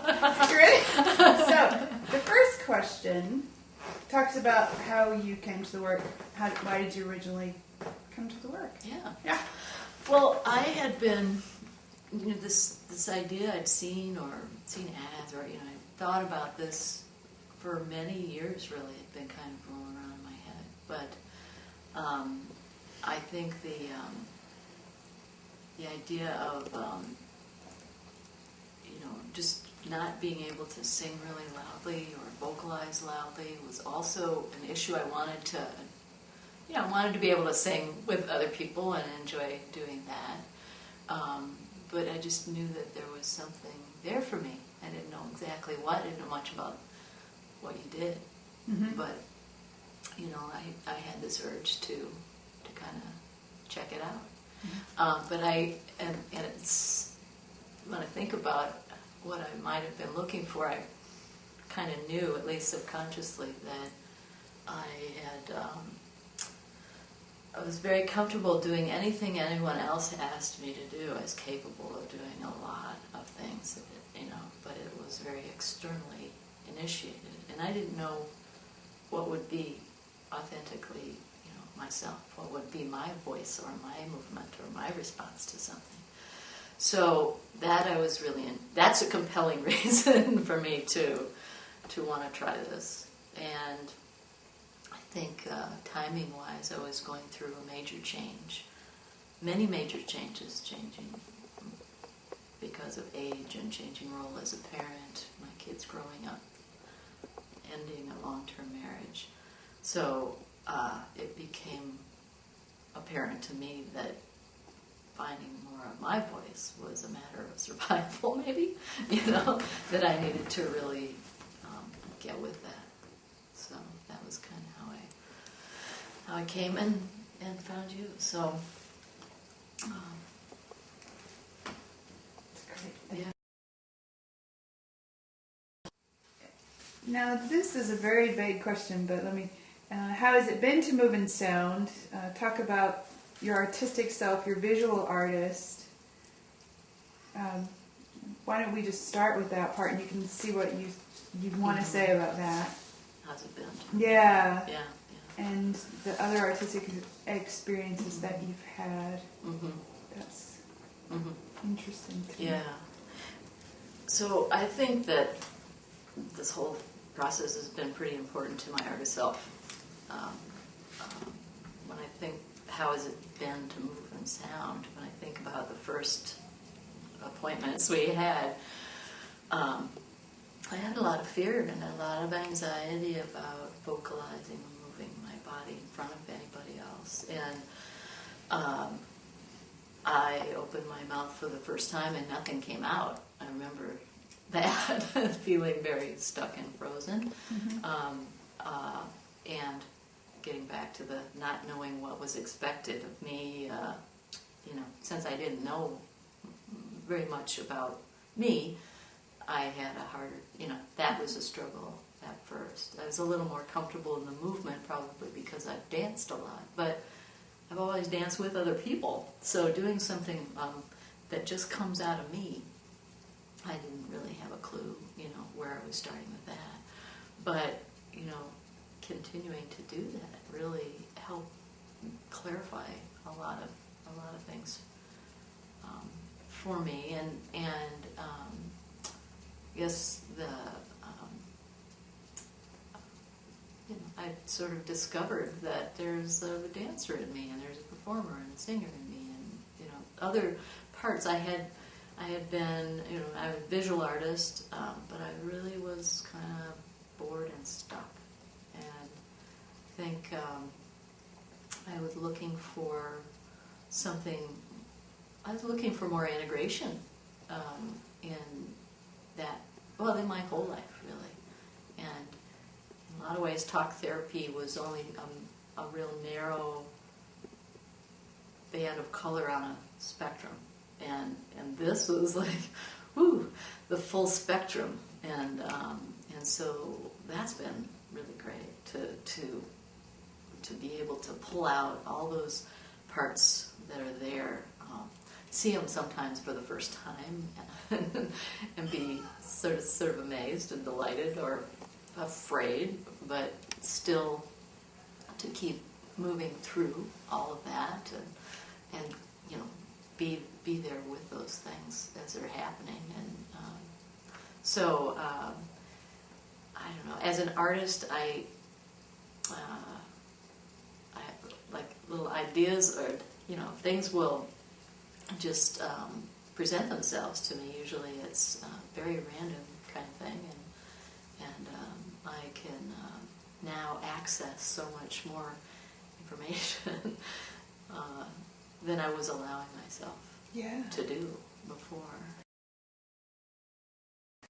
You ready? So, the first question talks about how you came to the work. Why did you originally come to the work? Yeah. Well, I had been, this idea I'd seen ads, or I thought about this for many years. Really, it'd been kind of rolling around in my head. But I think the idea of just not being able to sing really loudly or vocalize loudly was also an issue. I wanted to be able to sing with other people and enjoy doing that. But I just knew that there was something there for me. I didn't know exactly what. I didn't know much about what you did. Mm-hmm. But, I had this urge to kind of check it out. Mm-hmm. But it's, when I think about what I might have been looking for, I kind of knew, at least subconsciously, that I was very comfortable doing anything anyone else asked me to do. I was capable of doing a lot of things, but it was very externally initiated. And I didn't know what would be authentically, myself, what would be my voice or my movement or my response to something. So that I was really that's a compelling reason for me to want to try this. And I think timing-wise, I was going through a major change, many major changes, changing because of age and changing role as a parent, my kids growing up, ending a long-term marriage. So it became apparent to me that finding more of my voice was a matter of survival, maybe, that I needed to really get with that. So that was kind of how I came and found you. So, yeah. Now, this is a very vague question, but let me. How has it been to move in sound? Talk about your artistic self, your visual artist. Why don't we just start with that part, and you can see what you want to say about that. How's it been? Yeah. Yeah. And the other artistic experiences that you've had. Mm-hmm. That's interesting to me. Yeah. So I think that this whole process has been pretty important to my artist self. When I think, how has it been to move in sound? When I think about the first appointments we had, I had a lot of fear and a lot of anxiety about vocalizing and moving my body in front of anybody else. And I opened my mouth for the first time and nothing came out. I remember that, feeling very stuck and frozen. Mm-hmm. And getting back to the not knowing what was expected of me, since I didn't know very much about me, I had a harder, that was a struggle at first. I was a little more comfortable in the movement probably because I've danced a lot, but I've always danced with other people. So doing something that just comes out of me, I didn't really have a clue, where I was starting with that. But, continuing to do that really helped clarify a lot of things for me, and I guess I sort of discovered that there's a dancer in me, and there's a performer and a singer in me, and other parts. I had been, I was a visual artist, but I really was kind of bored and stuck. And I think I was looking for something, I was looking for more integration in that, in my whole life, really. And in a lot of ways, talk therapy was only a real narrow band of color on a spectrum. And this was like, the full spectrum, and so that's been really great to be able to pull out all those parts that are there. see them sometimes for the first time and be sort of amazed and delighted or afraid, but still to keep moving through all of that and you know, be there with those things as they're happening. And so I don't know, as an artist, I have like little ideas, or you know, things will just present themselves to me. Usually it's very random kind of thing, and I can now access so much more information than I was allowing myself Yeah. to do before.